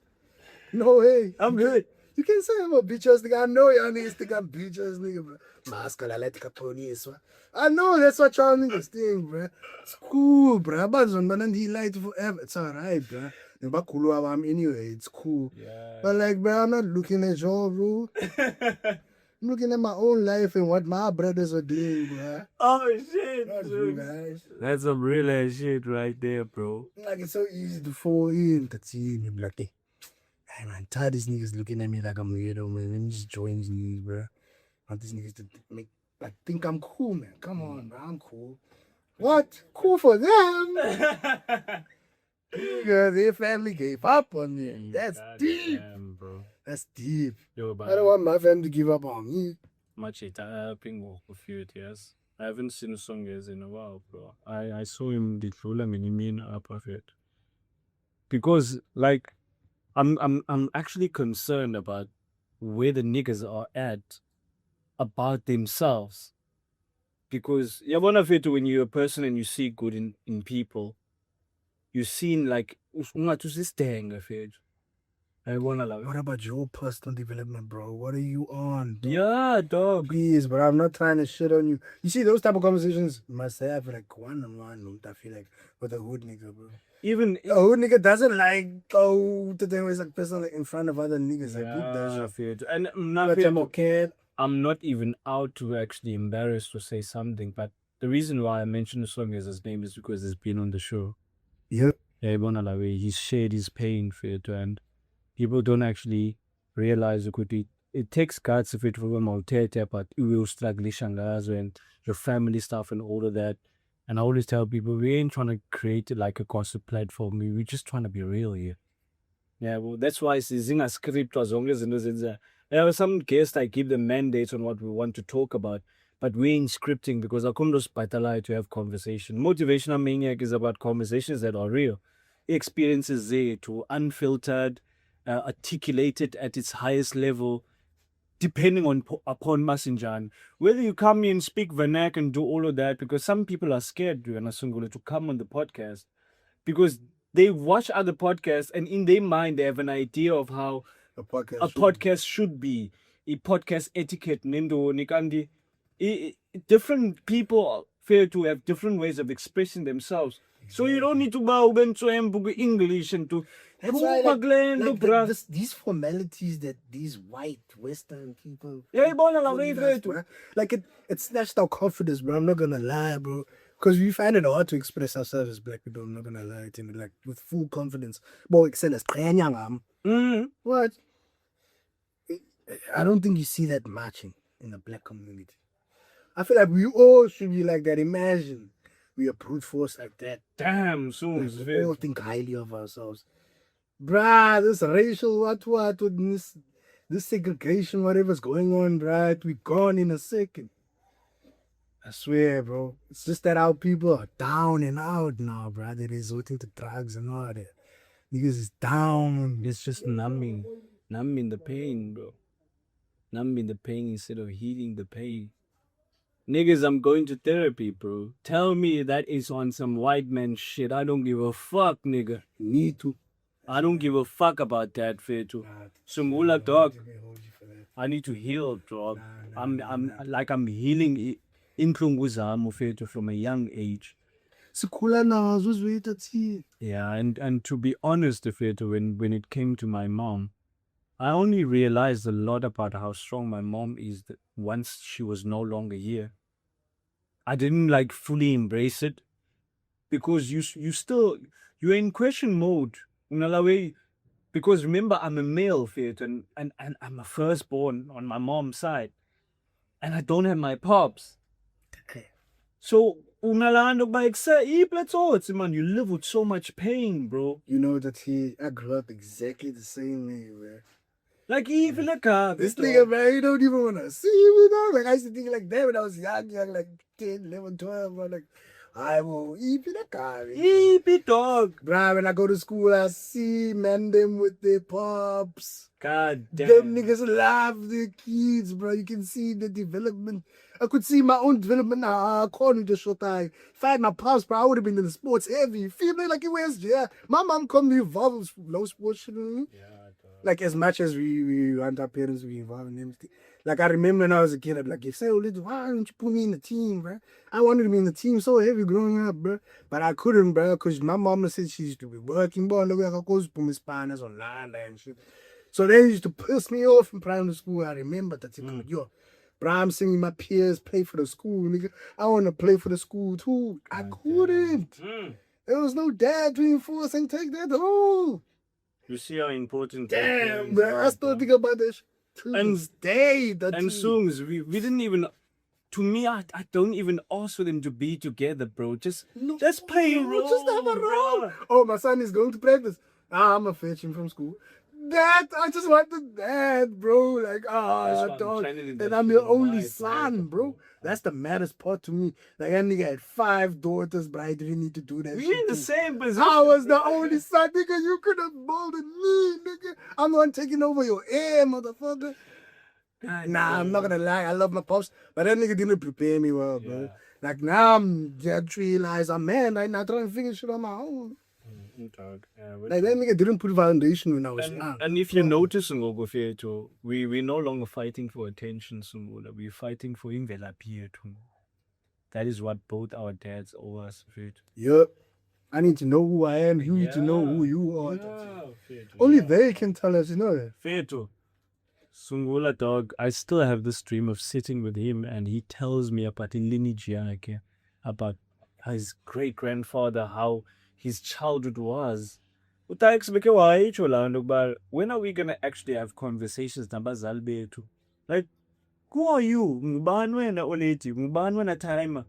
No way. I'm good. You can't say I'm a bitch ass nigga. I know y'all niggas think I'm bitch ass nigga, bro. I know that's what y'all niggas think, bro. It's cool, bro. But he lied forever. It's alright, bro. Anyway, it's cool. Yeah. But like, bro, I'm not looking at y'all, bro. I'm looking at my own life and what my brothers are doing, bro. Oh shit, not you guys. That's some real ass shit right there, bro. Like, it's so easy to fall in. That's it. You're like, hey man, tired these niggas looking at me like I'm weirdo, man. Let me just join these niggas, bro. I want these niggas to think I'm cool, man. Come on, bro. I'm cool. What? Cool for them? Nigga, their family gave up on me. That's deep. Damn, bro. That's deep. Yo, I don't want my family to give up on me. Much for a few years. I haven't seen Songes in a while, bro. I saw him the Fulang and he mean up of it. Because like I'm actually concerned about where the niggas are at about themselves. Because when you're a person and you see good in people, you're seen like what about your personal development, bro? What are you on, dog? Yeah, dog. Please, but I'm not trying to shit on you. You see, those type of conversations, must say, I feel like one-on-one, I feel like with a hood nigga, bro. Even a hood nigga doesn't like go to them with like person like in front of other niggas. I'm not even out to actually embarrassed to say something, but the reason why I mentioned the song as his name is because it's been on the show. Yep. Yeah, he's shared his pain for it, and people don't actually realize it takes guts if it for a but you will struggle and your family stuff and all of that. And I always tell people we ain't trying to create like a gossip platform. We're just trying to be real here. Yeah, well, that's why it's a script as long as there are some guests I give them mandates on what we want to talk about, but we ain't scripting because I come to to have conversation. Motivational Maniac is about conversations that are real. Experiences there to unfiltered, articulated at its highest level, depending upon Masinjan. Whether you come in, speak vernac and do all of that, because some people are scared to come on the podcast because they watch other podcasts and in their mind they have an idea of how a podcast should be. A podcast etiquette, Nindo, Nikandi. Different people fail to have different ways of expressing themselves. So you don't need to bow to book English and to That's why, these formalities that these white Western people. Yeah, Like it snatched our confidence, bro. I'm not gonna lie, bro. Because we find it hard to express ourselves as black people. I'm not gonna lie to you, like with full confidence. But excel as what? I don't think you see that much in the black community. I feel like we all should be like that. Imagine we are brute force like that. Damn, soon. Like, we all think highly of ourselves. Bruh, this racial what with this segregation, whatever's going on, bruh, we gone in a second. I swear, bro. It's just that our people are down and out now, bruh. They're resorting to drugs and all that. Niggas is down. It's just numbing the pain, bro. Numbing the pain instead of healing the pain. Niggas, I'm going to therapy, bro. Tell me that is on some white man shit. I don't give a fuck, nigga. Need to. I don't give a fuck about that, Fetu. Sungula, dog. I need to heal, dog. I'm healing inklunguzamo, Fetu, from a young age. Yeah, and to be honest, Fetu, when it came to my mom, I only realized a lot about how strong my mom is once she was no longer here. I didn't like fully embrace it because you're in question mode. Because remember, I'm a male, Fit, and I'm a firstborn on my mom's side. And I don't have my pops. So, man, you live with so much pain, bro. You know that I grew up exactly the same way, man. Like, even like this nigga, man, you don't even want to see me, dog. Like, I used to think like that when I was young, like 10, 11, 12, bro. Like, I will eat the car. Eat it, dog. Bro, when I go to school, I see men them with their pops. God damn. Them niggas love their kids, bro. You can see the development. I could see my own development now. According to Shotai. If I had my pops, bro, I would have been in the sports heavy. You feel me? Like it was, yeah. My mom couldn't be involved with low sports shit. Yeah. Like as much as we want our parents to be involved in everything. Like I remember when I was a kid, I'd be like, you say, why don't you put me in the team, bro? I wanted to be in the team so heavy growing up, bro. But I couldn't, bro, because my mama said she used to be working, bro. Look, I go to put my spiners online and shit. So they used to piss me off in primary school. I remember that. Yo, bro, I'm seeing my peers play for the school, nigga. I want to play for the school too. I couldn't. There was no dad to enforce and take that home. You see how important. Damn, bro. I still think about this to this day. And Songs, we didn't even. To me, I don't even ask for them to be together, bro. Just play a role. Just have a role. Oh, my son is going to practice. I'm gonna fetch him from school. That I just wanted that, bro. Like, as a dog, and I'm your only son, bro. That's the maddest part to me. Like, that nigga had 5 daughters, but I didn't need to do that. We're in the same position. I was the only son, nigga. You could have molded me, nigga. I'm the one taking over your air, motherfucker. Nah, I'm not gonna lie. I love my pops, but that nigga didn't prepare me well, bro. Yeah. Like, now I'm just realize I'm man. I'm not trying to figure shit on my own. Like that nigga didn't put foundation when I was young. And if you notice, we're no longer fighting for attention, we're fighting for imvelaphi. That is what both our dads owe us. Yep. I need to know who I am. You need to know who you are. Only they can tell us, you know that. Fetu. Sungula, dog, I still have this dream of sitting with him and he tells me about the lineage, about his great-grandfather, how his childhood was. When are we gonna actually have conversations nabazali bethu? Like, who are you? Ngubani wena oleti? Ngubani wena timer?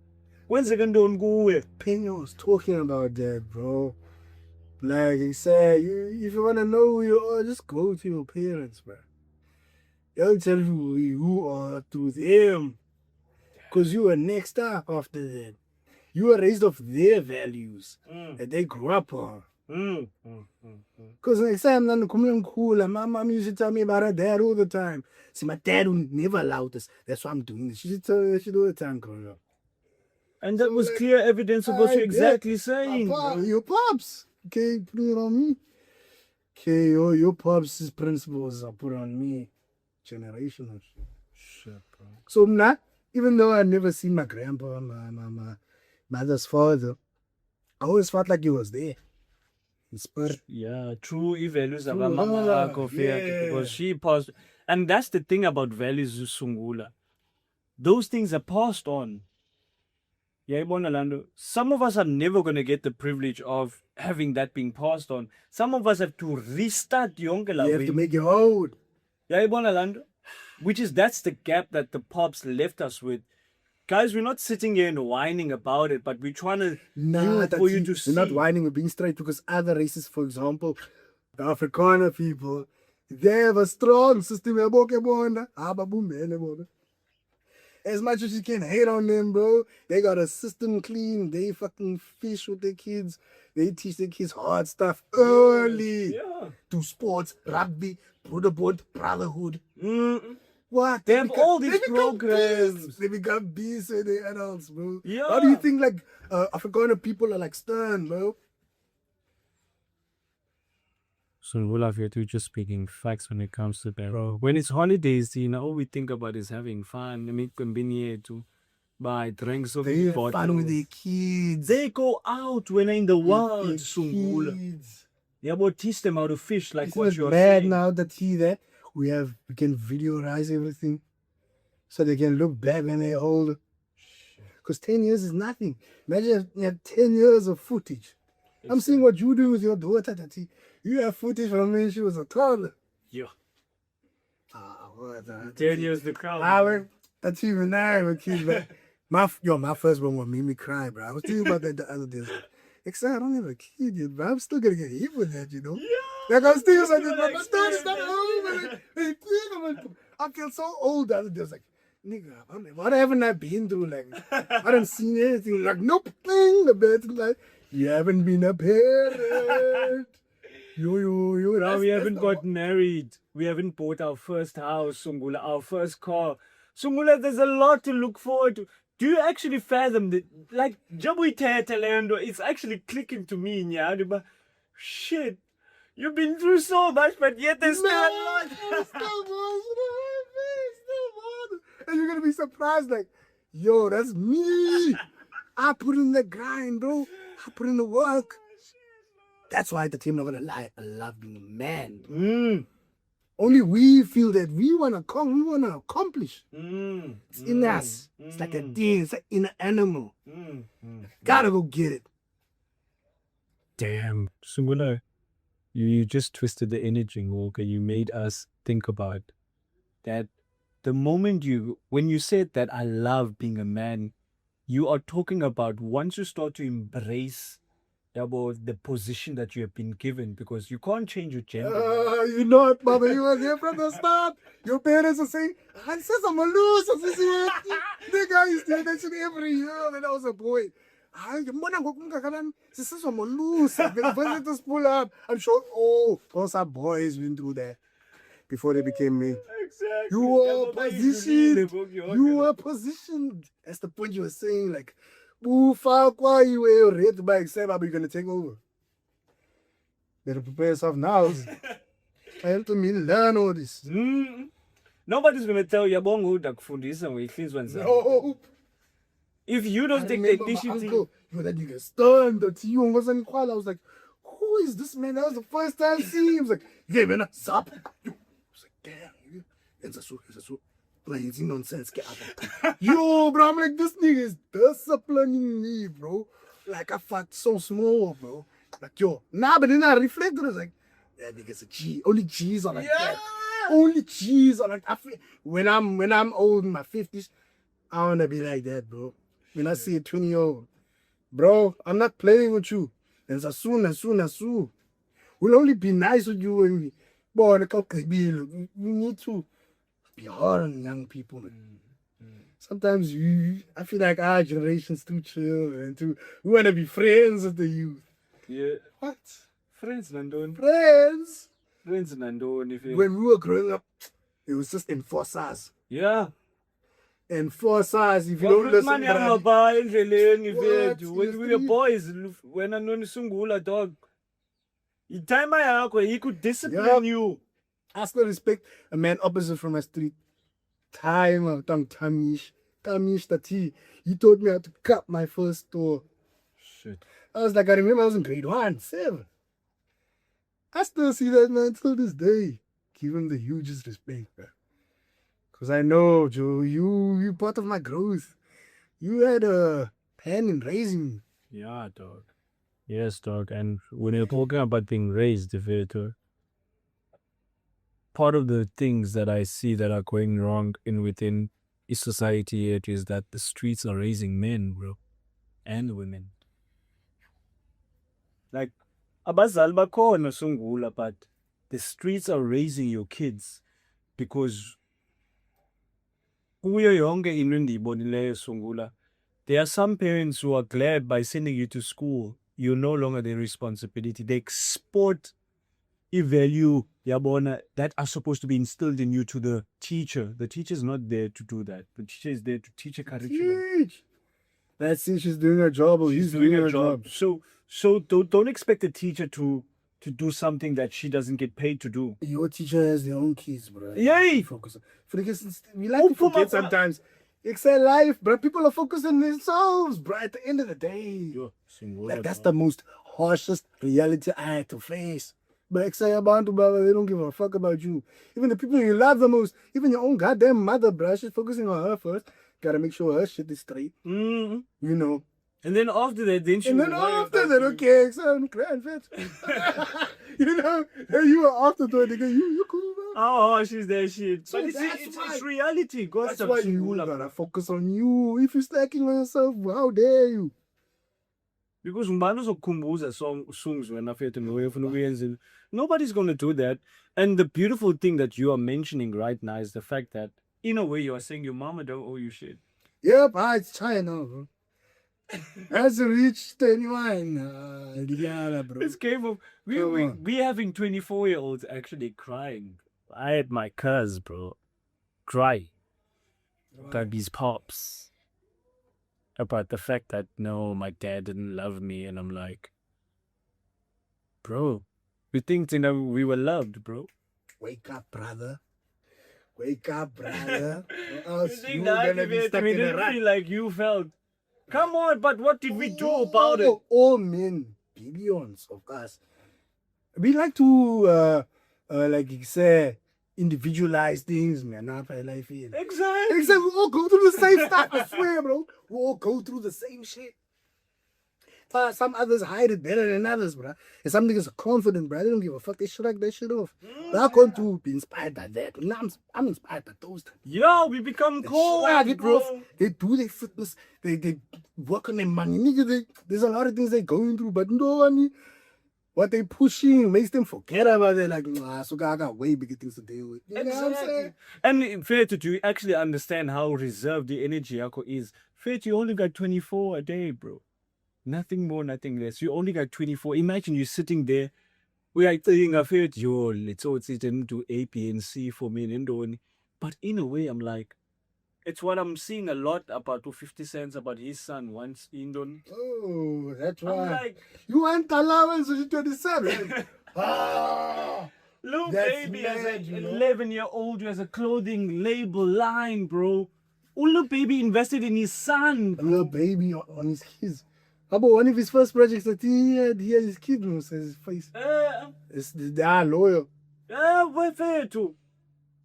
Kwenzeke ntoni kuwe? Pena was talking about that, bro. Like he said, if you wanna know who you are, just go to your parents, bro. They'll tell you who you are through them. Because you are next up after that. You are raised off their values that they grew up on. Because next time, I'm cool. My mom used to tell me about her dad all the time. See, my dad would never allow this. That's why I'm doing this. She used to tell me that shit all the time growing up. And that was clear evidence of what you're exactly saying. Your pops. Okay, put it on me. Okay, your pops' principles are put on me. Generational shit. Shit, bro. So, even though I never seen my grandpa, my mother's father, I always felt like he was there. In spirit. Yeah, true values of True, Mama yeah. because she passed. And that's the thing about values, Sungula. Those things are passed on. Yeah, Lando. Some of us are never going to get the privilege of having that being passed on. Some of us have to restart the You have to make your own. Yeah, Lando. That's the gap that the pops left us with. Guys, we're not sitting here and whining about it, but we're trying to for you to see. We're not whining, we're being straight, because other races, for example, the Afrikaner people, they have a strong system. As much as you can hate on them, bro, they got a system clean. They fucking fish with their kids. They teach their kids hard stuff early. Yeah. Do sports, rugby, brotherhood. Mm. What? They have all these programs. They become beasts when they're adults, bro. Yeah. How do you think like Afrikaner people are like stern, bro? So Olaf, you're just speaking facts when it comes to that. Bro, when it's holidays, all we think about is having fun. I mean, convenient to buy drinks of They have bottles. fun with their kids. They go out when they're in the wild, Sungula. Yeah, but teach them how to fish, like Isn't what it you're bad saying. now that we can videoize everything, so they can look back when they're older. Because 10 years is nothing. Imagine if you have 10 years of footage. I'm seeing what you do with your daughter, Tati. You have footage from when she was a toddler. Yeah. What? 10 years the crowd. That's even now with kids, man. My first one made me cry, bro. I was thinking about that the other day. Except I don't have a kid yet, but I'm still gonna get hit with that, you know? Yeah. Like I was thinking like this, but my daughter's not home. I feel so old the other day. I was like, nigga, what haven't I been through? Like, I haven't seen anything. Like, nope, the bed's like, you haven't been a parent. You. Now we haven't got married. We haven't bought our first house, Sungula, our first car. Sungula, there's a lot to look forward to. Do you actually fathom that? Like, Jabui Talendo, it's actually clicking to me, but shit, you've been through so much, but yet there's still a lot. Still more. And you're gonna be surprised, like, yo, that's me. I put in the grind, bro. I put in the work. That's why the team, not gonna lie, I love being a man. Only we feel that we wanna accomplish. It's in us. It's like a thing. It's like in an animal. Gotta go get it. Damn, Sungula, you just twisted the energy, Walker. You made us think about that. The moment when you said that I love being a man, you are talking about once you start to embrace the position that you have been given, because you can't change your gender. You know it, Baba. You were there from the start. Your parents are saying, I said I'm a loser. Nigga, I used to hear that shit every year when I was a boy. I'm a loser. Visitors pull up. I'm sure, those are boys went through that before they became me. Exactly. You were positioned. You were positioned. That's the point you were saying. Like, why you were ready by except you're gonna take over. Better prepare yourself now. I have to learn all this. Nobody's gonna tell you no. If you don't take the initiative. That nigga stunned the team wasn't quiet. I was like, who is this man? That was the first time I see him. He was like, yeah, man, stop. I was like, damn, it's a so. Playing nonsense. Yo, bro, I'm like, this nigga is disciplining me, bro. Like, I felt so small, bro. Like, yo, but then I reflected. I was like, that nigga's a G. Only G's are like that. Only G's are like, when I'm old in my 50s, I wanna be like that, bro. When I see a 20-year-old, bro, I'm not playing with you. And as soon. We'll only be nice with you when we, boy, we need to be hard on young people, man. Sometimes I feel like our generation's too chill and we want to be friends with the youth. Yeah. What? Friends, Nandon. Friends? Friends, Nandon. When we were growing up, it was just enforce us. Yeah. Enforce us. If you don't listen, when we were boys, when I know Sungula, dog, he could discipline you. I still respect a man opposite from my street. Tamish that he taught me how to cut my first store. Shit. I remember I was in grade 1, 7. I still see that man till this day. Give him the hugest respect, bro. Because I know, Joe, you part of my growth. You had a hand in raising me. Yeah, dog. Yes, dog. And when you're talking about being raised, Vito, part of the things that I see that are going wrong within society is that the streets are raising men, bro, and women. Like, abazali bakhona Sungula, but the streets are raising your kids because kuyo yonke into endiyibonileyo Sungula, there are some parents who are glad by sending you to school, you're no longer their responsibility. They export a value, yabona, that are supposed to be instilled in you to the teacher. The teacher is not there to do that. The teacher is there to teach a curriculum. Teach. That's it. She's doing her job, or he's doing her job. So don't expect a teacher to do something that she doesn't get paid to do. Your teacher has their own kids, bro. Yay! Focus. We like to forget sometimes. It's a life, bro. People are focused on themselves, bro. At the end of the day, like that's the most harshest reality I had to face. But they don't give a fuck about you. Even the people you love the most, even your own goddamn mother, bro. She's focusing on her first. Gotta make sure her shit is straight. Mm-hmm. You know. And then after that, okay, so I'm crying, fetch. You know, you are afterthought, nigga. You cool, bro. Oh, she's there, shit. So but it's reality. God, that's why you gotta focus on you. If you're slacking on yourself, how dare you? Because nobody's gonna do that. And the beautiful thing that you are mentioning right now is the fact that in a way you are saying your mama don't owe you shit. Yep, it's China, bro. Has reached 21. Bro. It's came of we having 24-year-olds actually crying. I had my cuz, bro, cry about his pops about the fact that no, my dad didn't love me, and I'm like, bro, we think we were loved, bro. Wake up, brother. Wake up, brother. Or else you're gonna be stuck in a rut. Feel like you felt. Come on, but what did we do about it? All men, billions of us. We like to, like you say, individualize things, man. Exactly. We all go through the same stuff, I swear, bro. We all go through the same shit. But some others hide it better than others, bro. And some niggas are confident, bro. They don't give a fuck. They shrug that shit off. But I want to be inspired by that. Now I'm inspired by those. Yo, we become cool, bro. They do their fitness. They work on their money. Nigga, there's a lot of things they're going through, but no, I mean, what they pushing makes them forget about it. Like, nah, so I got way bigger things to deal with. You know what I'm saying? And fair to you actually understand how reserved the energy yako is. Fair to you only got 24 a day, bro. Nothing more, nothing less. You only got 24. Imagine you sitting there. We are thinking of it. Yo, let's all sit and do A, B, and C for me and Indoni. But in a way, I'm like, it's what I'm seeing a lot about 50 Cents about his son once Indon. Oh, that's why. I'm like, you want allowance when you're 27. Little baby as an 11-year-old who has a clothing label line, bro. Little baby invested in his son. Little baby on his kids. How about one of his first projects that he had his kid on his face? It's the lawyer. We're fair too.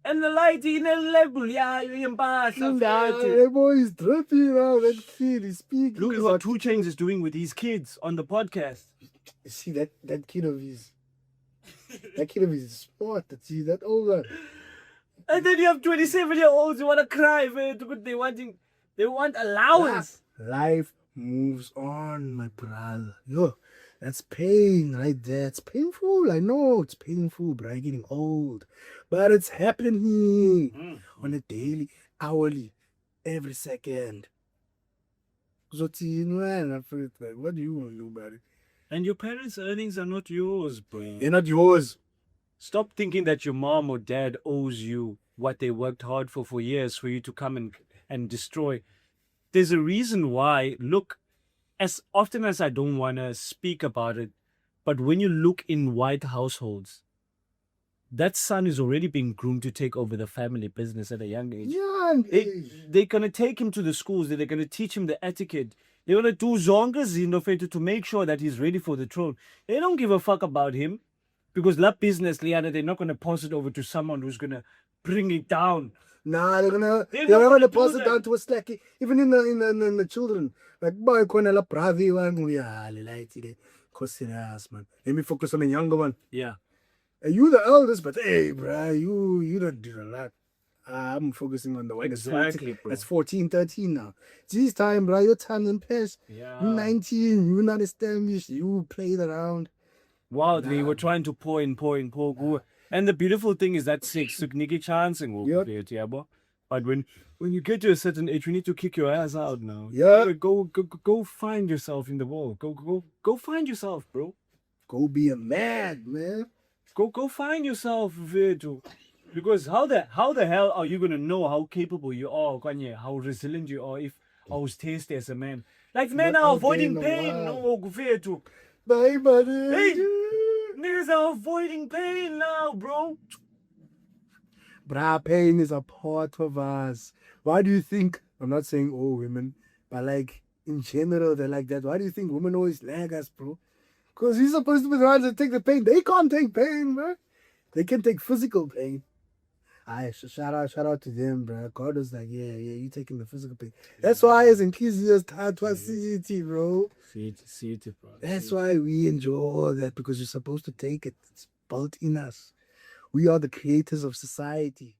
And the light in a level, yeah, you're that boy is dripping now. That kid is speaking. Look at what 2 Chainz is doing with his kids on the podcast. You see that kid of his. That kid of his is smart. See that older. And then you have 27-year-olds who want to cry, man. They want allowance. Life moves on, my brother. Yo, that's pain right there. It's painful. I know it's painful, but I'm getting old. But it's happening on a daily, hourly, every second. So, what do you want to do about it? And your parents' earnings are not yours, bro. They're not yours. Stop thinking that your mom or dad owes you what they worked hard for years for you to come and destroy. There's a reason why, look, as often as I don't want to speak about it, but when you look in white households, that son is already being groomed to take over the family business at a young age. Young age. They're going to take him to the schools. They're going to teach him the etiquette. They want to do zonke zinto to make sure that he's ready for the throne. They don't give a fuck about him because that business, Liana, they're not going to pass it over to someone who's going to bring it down. Nah, they're not gonna gonna pass do it that. down to a slacky. Even in the children, like boy, kona la bravi one, yeah, light it. Cosinas, man. Let me focus on the younger one. Yeah. And you the eldest, but hey, bruh, you don't do a lot. I'm focusing on the one Exactly, bro. that's 14, 13 now. This time, bruh, your time in pass. Yeah. You 19, you not established, you played around. Wildly, we're trying to pour. And the beautiful thing is that six Niki chancing Yep. but when you get to a certain age, you need to kick your ass out now. Yeah. Go find yourself in the world. Go find yourself, bro. Go be a man, man. Go find yourself, Virtu. Because how the hell are you gonna know how capable you are, Kanye, how resilient you are if I was tasty as a man? Like men Not are out there in avoiding the pain, wild. no Virtu. Bye, buddy. Hey, niggas are avoiding pain now, bro. Bruh, pain is a part of us. Why do you think, I'm not saying all women, but like in general, they're like that. Why do you think women always lag us, bro? Because we're supposed to be the ones that take the pain. They can't take pain, bro. They can take physical pain. Shout out to them, bro. God was like, yeah, you taking the physical pain. That's why as enthusiasts, CT, bro. See it, bro. That's why we enjoy all that, because you're supposed to take it. It's built in us. We are the creators of society.